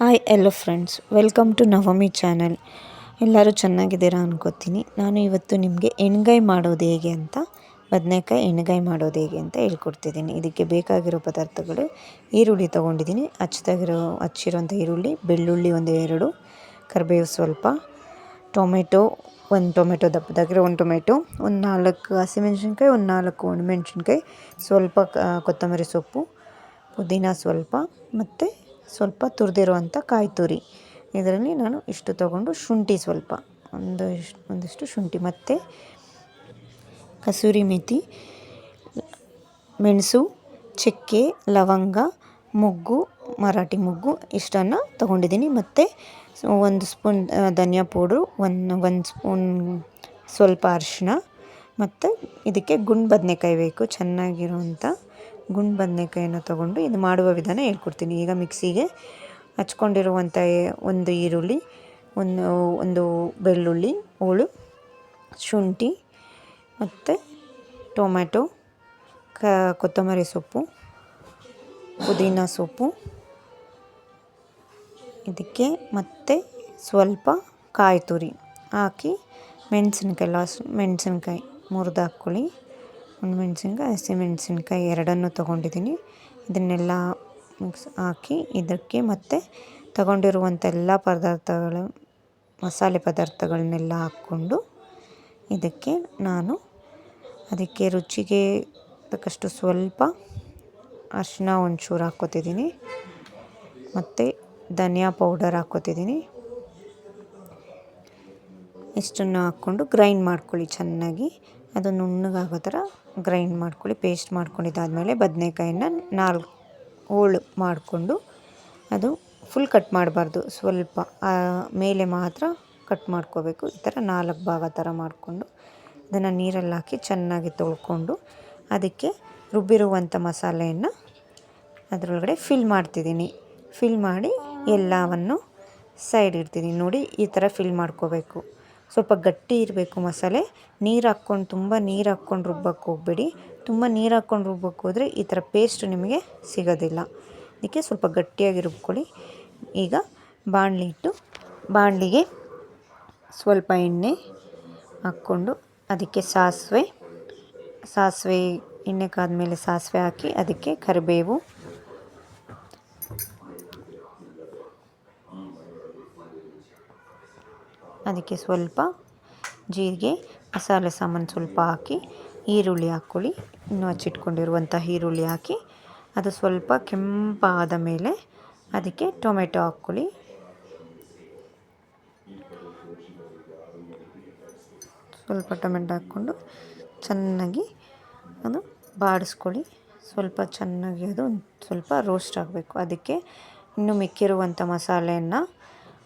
Hi hello friends, welcome to Navami channel. ಎಲ್ಲರೂ ಚೆನ್ನಾಗಿದ್ದೀರಾ ಅನ್ಕೋತೀನಿ. ನಾನು ಇವತ್ತು ನಿಮಗೆ ಎಣ್ಗಾಯಿ ಮಾಡೋದು ಹೇಗೆ ಅಂತ, ಬದನೆಕಾಯಿ ಎಣ್ಗಾಯಿ ಮಾಡೋದು ಹೇಗೆ ಅಂತ ಹೇಳ್ಕೊಡ್ತಿದ್ದೀನಿ. ಇದಕ್ಕೆ ಬೇಕಾಗಿರೋ ಪದಾರ್ಥಗಳು: ಈರುಳ್ಳಿ ತೊಗೊಂಡಿದ್ದೀನಿ, ಹಚ್ಚಿರೋಂಥ ಈರುಳ್ಳಿ, ಬೆಳ್ಳುಳ್ಳಿ ಒಂದು 2, ಕರಿಬೇವು ಸ್ವಲ್ಪ, ಟೊಮೆಟೊ ಒಂದು ಟೊಮೆಟೊ ದಪ್ಪದಾಗಿರೋ ಒಂದು ಟೊಮೆಟೊ, ಒಂದು 4 ಹಸಿಮೆಣ್ಸಿನ್ಕಾಯಿ, ಒಂದು 4 ಒಣಮೆಣ್ಸಿನ್ಕಾಯಿ, ಸ್ವಲ್ಪ ಕೊತ್ತಂಬರಿ ಸೊಪ್ಪು, ಪುದೀನ ಸ್ವಲ್ಪ, ಮತ್ತು ಸ್ವಲ್ಪ ತುರಿದಿರುವಂಥ ಕಾಯಿ ತುರಿ. ಇದರಲ್ಲಿ ನಾನು ಇಷ್ಟು ತೊಗೊಂಡು, ಶುಂಠಿ ಸ್ವಲ್ಪ ಒಂದಿಷ್ಟು ಶುಂಠಿ, ಮತ್ತು ಕಸೂರಿ ಮೇಥಿ, ಮೆಣಸು, ಚಕ್ಕೆ, ಲವಂಗ, ಮೊಗ್ಗು, ಮರಾಠಿ ಮೊಗ್ಗು ಇಷ್ಟನ್ನು ತೊಗೊಂಡಿದ್ದೀನಿ. ಮತ್ತು 1 ಸ್ಪೂನ್ ಧನಿಯಾ ಪೌಡ್ರು, ಒಂದು ಸ್ಪೂನ್ ಸ್ವಲ್ಪ ಅರಿಶಿನ, ಮತ್ತು ಇದಕ್ಕೆ ಗುಂಡು ಬದನೆಕಾಯಿ ಬೇಕು, ಚೆನ್ನಾಗಿರುವಂಥ ಗುಂಡು ಬದನೆಕಾಯನ್ನು ತೊಗೊಂಡು ಇದು ಮಾಡುವ ವಿಧಾನ ಹೇಳ್ಕೊಡ್ತೀನಿ. ಈಗ ಮಿಕ್ಸಿಗೆ ಹಚ್ಕೊಂಡಿರುವಂಥ ಒಂದು ಈರುಳ್ಳಿ, ಒಂದು ಬೆಳ್ಳುಳ್ಳಿ ಹೋಳು, ಶುಂಠಿ, ಮತ್ತು ಟೊಮೆಟೊ, ಕೊತ್ತಂಬರಿ ಸೊಪ್ಪು, ಪುದೀನ ಸೊಪ್ಪು, ಇದಕ್ಕೆ ಮತ್ತು ಸ್ವಲ್ಪ ಕಾಯಿ ತುರಿ ಹಾಕಿ, ಮೆಣಸಿನ್ಕಾಯಿ ಮುರಿದು ಹಾಕ್ಕೊಳ್ಳಿ. ಒಂದು ಮೆಣಸಿನ್ಕಾಯಿ, ಹಸಿಮೆಣಸಿನ್ಕಾಯಿ ಎರಡನ್ನೂ ತೊಗೊಂಡಿದ್ದೀನಿ. ಇದನ್ನೆಲ್ಲ ಹಾಕಿ ಇದಕ್ಕೆ ಮತ್ತು ತಗೊಂಡಿರುವಂಥ ಎಲ್ಲ ಮಸಾಲೆ ಪದಾರ್ಥಗಳನ್ನೆಲ್ಲ ಹಾಕ್ಕೊಂಡು, ಅದಕ್ಕೆ ರುಚಿಗೆ ತಕ್ಕಷ್ಟು ಸ್ವಲ್ಪ ಅರಿಶಿನ ಒಂಚೂರು ಹಾಕ್ಕೋತಿದ್ದೀನಿ, ಮತ್ತು ಧನಿಯಾ ಪೌಡರ್ ಹಾಕ್ಕೋತಿದ್ದೀನಿ. ಇಷ್ಟನ್ನು ಹಾಕ್ಕೊಂಡು ಗ್ರೈಂಡ್ ಮಾಡ್ಕೊಳ್ಳಿ ಚೆನ್ನಾಗಿ. ಅದು ನುಣ್ಣಗಾಗೋ ಥರ ಗ್ರೈಂಡ್ ಮಾಡ್ಕೊಳ್ಳಿ. ಪೇಸ್ಟ್ ಮಾಡ್ಕೊಂಡಿದ್ದಾದಮೇಲೆ ಬದನೆಕಾಯಿನ 4 ಹೋಳು ಮಾಡಿಕೊಂಡು, ಅದು ಫುಲ್ ಕಟ್ ಮಾಡಬಾರ್ದು, ಸ್ವಲ್ಪ ಮೇಲೆ ಮಾತ್ರ ಕಟ್ ಮಾಡ್ಕೋಬೇಕು. ಈ ಥರ 4 ಭಾಗ ಥರ ಮಾಡಿಕೊಂಡು ಅದನ್ನು ನೀರಲ್ಲಿ ಹಾಕಿ ಚೆನ್ನಾಗಿ ತೊಳ್ಕೊಂಡು, ಅದಕ್ಕೆ ರುಬ್ಬಿರುವಂಥ ಮಸಾಲೆಯನ್ನು ಅದರೊಳಗಡೆ ಫಿಲ್ ಮಾಡ್ತಿದ್ದೀನಿ. ಫಿಲ್ ಮಾಡಿ ಎಲ್ಲವನ್ನು ಸೈಡ್ ಇಡ್ತಿದ್ದೀನಿ. ನೋಡಿ, ಈ ಥರ ಫಿಲ್ ಮಾಡ್ಕೋಬೇಕು. ಸ್ವಲ್ಪ ಗಟ್ಟಿ ಇರಬೇಕು ಮಸಾಲೆ. ತುಂಬ ನೀರು ಹಾಕ್ಕೊಂಡು ರುಬ್ಬಕ್ಕೆ ಹೋಗಬೇಡಿ. ತುಂಬ ನೀರು ಹಾಕ್ಕೊಂಡು ರುಬ್ಬಕ್ಕೆ ಹೋದರೆ ಈ ಥರ ಪೇಸ್ಟ್ ನಿಮಗೆ ಸಿಗೋದಿಲ್ಲ. ಅದಕ್ಕೆ ಸ್ವಲ್ಪ ಗಟ್ಟಿಯಾಗಿ ರುಬ್ಕೊಳ್ಳಿ. ಈಗ ಬಾಣಲಿ ಇಟ್ಟು, ಬಾಣಲಿಗೆ ಸ್ವಲ್ಪ ಎಣ್ಣೆ ಹಾಕ್ಕೊಂಡು, ಅದಕ್ಕೆ ಸಾಸಿವೆ ಎಣ್ಣೆ ಕಾದ್ಮೇಲೆ ಸಾಸಿವೆ ಹಾಕಿ, ಅದಕ್ಕೆ ಕರಿಬೇವು, ಅದಕ್ಕೆ ಸ್ವಲ್ಪ ಜೀರಿಗೆ, ಮಸಾಲೆ ಸಾಮಾನು ಸ್ವಲ್ಪ ಹಾಕಿ, ಈರುಳ್ಳಿ ಹಾಕ್ಕೊಳ್ಳಿ. ಇನ್ನೂ ಹಚ್ಚಿಟ್ಕೊಂಡಿರುವಂಥ ಈರುಳ್ಳಿ ಹಾಕಿ, ಅದು ಸ್ವಲ್ಪ ಕೆಂಪಾದ ಮೇಲೆ ಅದಕ್ಕೆ ಟೊಮೆಟೊ ಹಾಕ್ಕೊಳ್ಳಿ. ಸ್ವಲ್ಪ ಟೊಮೆಟೊ ಹಾಕ್ಕೊಂಡು ಚೆನ್ನಾಗಿ ಅದು ಬಾಡಿಸ್ಕೊಳ್ಳಿ. ಸ್ವಲ್ಪ ಚೆನ್ನಾಗಿ ಅದು ಸ್ವಲ್ಪ ರೋಸ್ಟ್ ಆಗಬೇಕು. ಅದಕ್ಕೆ ಇನ್ನು ಮಿಕ್ಕಿರುವಂಥ ಮಸಾಲೆಯನ್ನು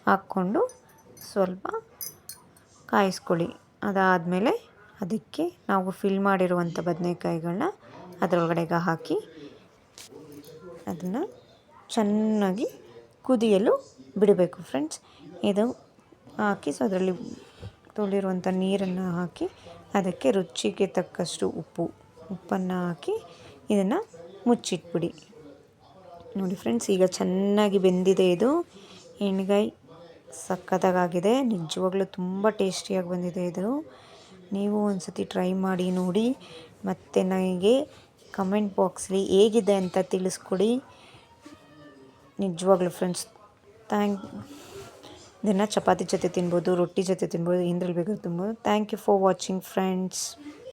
ಹಾಕ್ಕೊಂಡು ಸ್ವಲ್ಪ ಕಾಯಿಸ್ಕೊಳ್ಳಿ. ಅದಾದಮೇಲೆ ಅದಕ್ಕೆ ನಾವು ಫಿಲ್ ಮಾಡಿರುವಂಥ ಬದನೆಕಾಯಿಗಳನ್ನ ಅದರೊಳಗಡೆಗೆ ಹಾಕಿ, ಅದನ್ನು ಚೆನ್ನಾಗಿ ಕುದಿಯಲು ಬಿಡಬೇಕು ಫ್ರೆಂಡ್ಸ್. ಇದು ಹಾಕಿ, ಸೊ ಅದರಲ್ಲಿ ತೊಳಿರುವಂಥ ನೀರನ್ನು ಹಾಕಿ, ಅದಕ್ಕೆ ರುಚಿಗೆ ತಕ್ಕಷ್ಟು ಉಪ್ಪನ್ನು ಹಾಕಿ ಇದನ್ನು ಮುಚ್ಚಿಟ್ಬಿಡಿ. ನೋಡಿ ಫ್ರೆಂಡ್ಸ್, ಈಗ ಚೆನ್ನಾಗಿ ಬೆಂದಿದೆ. ಇದು ಎಣ್ಗಾಯಿ ಸಕ್ಕತ್ತಾಗಿದೆ. ನಿಜವಾಗ್ಲೂ ತುಂಬ ಟೇಸ್ಟಿಯಾಗಿ ಬಂದಿದೆ. ಇದು ನೀವು ಒಂದು ಸತಿ ಟ್ರೈ ಮಾಡಿ ನೋಡಿ, ಮತ್ತು ನನಗೆ ಕಮೆಂಟ್ ಬಾಕ್ಸಲ್ಲಿ ಹೇಗಿದೆ ಅಂತ ತಿಳಿಸ್ಕೊಡಿ. ನಿಜವಾಗ್ಲೂ ಫ್ರೆಂಡ್ಸ್, ಇದನ್ನು ಚಪಾತಿ ಜೊತೆ ತಿನ್ಬೋದು, ರೊಟ್ಟಿ ಜೊತೆ ತಿನ್ಬೋದು, ಏನರಲ್ಲಿ ಬೇಕಾದ್ರೂ ತಿನ್ಬೋದು. Thank you for watching friends.